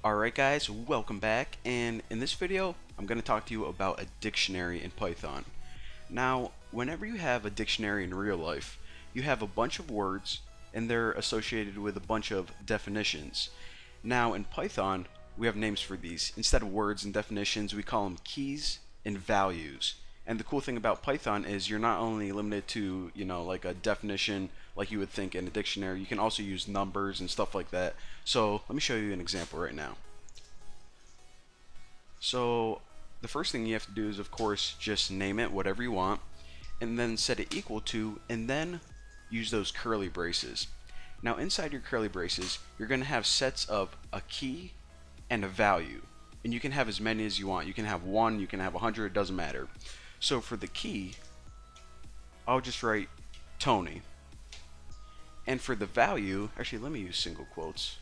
Alright guys, welcome back, and in this video I'm going to talk to you about a dictionary in Python. Now, whenever you have a dictionary in real life, you have a bunch of words and they're associated with a bunch of definitions. Now in Python, we have names for these. Instead of words and definitions, we call them keys and values. And the cool thing about Python is you're not only limited to, like a definition like you would think in a dictionary, you can also use numbers and stuff like that. So let me show you an example right now. So the first thing you have to do is, of course, just name it whatever you want and then set it equal to, and then use those curly braces. Now inside your curly braces, you're going to have sets of a key and a value. And you can have as many as you want. You can have 1, you can have 100, it doesn't matter. So for the key, I'll just write Tony. And for the value, actually let me use single quotes.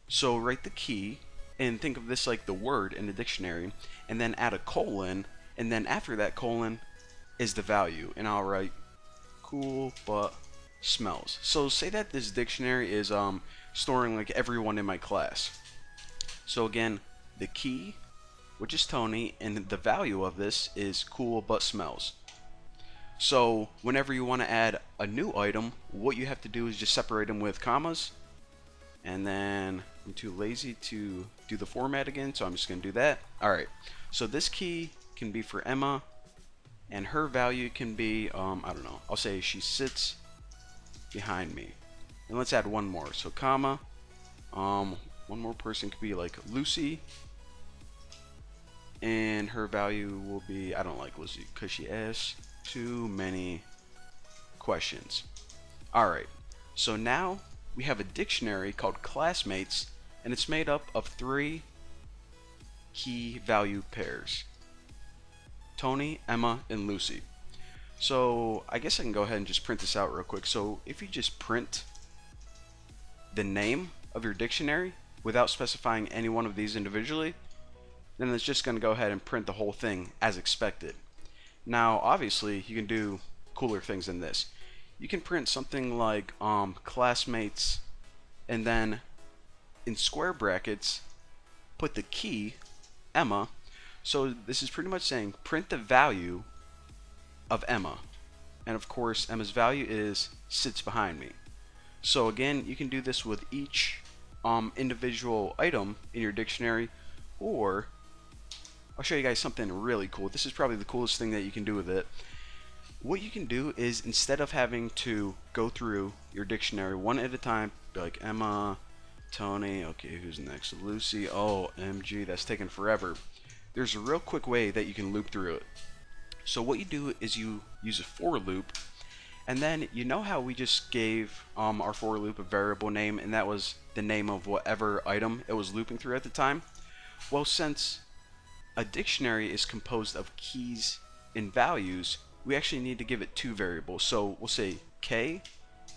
So write the key and think of this like the word in the dictionary, and then add a colon, and then after that colon is the value, and I'll write cool but smells. So say that this dictionary is storing like everyone in my class. So again, the key, which is Tony, and the value of this is cool but smells. So whenever you want to add a new item, what you have to do is just separate them with commas, and then I'm too lazy to do the format again, so I'm just going to do that. Alright, so this key can be for Emma, and her value can be, I don't know, I'll say she sits behind me. And let's add one more, so comma, one more person could be like Lucy, and her value will be, I don't like Lucy because she asks too many questions. Alright, so now we have a dictionary called Classmates, and it's made up of 3 key value pairs: Tony, Emma, and Lucy. So I guess I can go ahead and just print this out real quick. So if you just print the name of your dictionary without specifying any one of these individually, then it's just going to go ahead and print the whole thing as expected. Now obviously you can do cooler things than this. You can print something like classmates, and then in square brackets put the key Emma. So this is pretty much saying print the value of Emma, and of course Emma's value is sits behind me. So again, you can do this with each individual item in your dictionary, or I'll show you guys something really cool. This is probably the coolest thing that you can do with it. What you can do is, instead of having to go through your dictionary one at a time, be like Emma, Tony, okay, who's next? Lucy, oh, MG, that's taking forever. There's a real quick way that you can loop through it. So what you do is you use a for loop, and then you know how we just gave our for loop a variable name, and that was the name of whatever item it was looping through at the time? Well, since a dictionary is composed of keys and values, we actually need to give it 2 variables. So we'll say K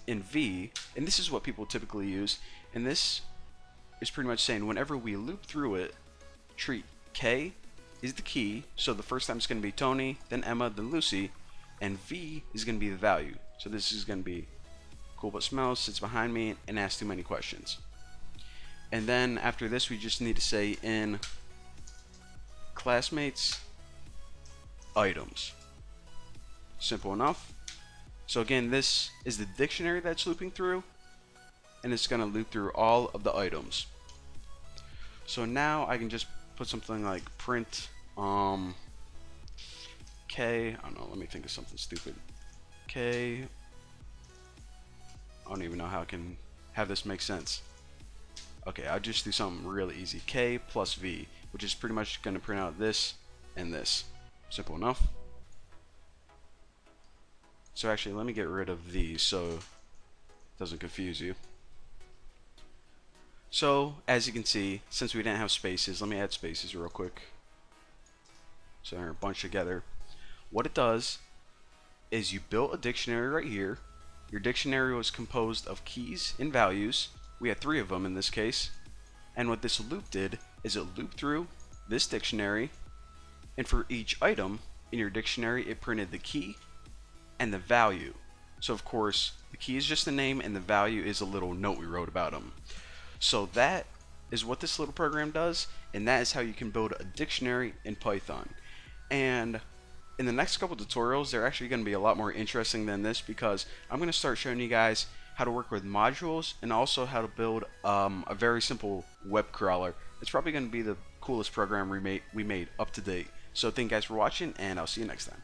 and V, and this is what people typically use, and this is pretty much saying whenever we loop through it, treat K is the key, so the first time it's going to be Tony, then Emma, then Lucy, and V is going to be the value. So this is going to be cool but smells, sits behind me, and asks too many questions. And then after this, we just need to say in classmates items. Simple enough. So again, this is the dictionary that's looping through, and it's going to loop through all of the items. So now I can just put something like print K, I don't know, let me think of something stupid. K, I don't even know how I can have this make sense. Okay, I'll just do something really easy. K plus V, which is pretty much going to print out this and this. Simple enough. So actually, let me get rid of these so it doesn't confuse you. So as you can see, since we didn't have spaces, let me add spaces real quick. So they're a bunch together. What it does is you built a dictionary right here. Your dictionary was composed of keys and values. We had 3 of them in this case. And what this loop did is it looped through this dictionary, and for each item in your dictionary it printed the key and the value. So of course, the key is just the name and the value is a little note we wrote about them. So that is what this little program does, and that is how you can build a dictionary in Python. And in the next couple tutorials, they're actually going to be a lot more interesting than this, because I'm going to start showing you guys how to work with modules and also how to build a very simple web crawler. It's probably going to be the coolest program we made up to date. So thank you guys for watching, and I'll see you next time.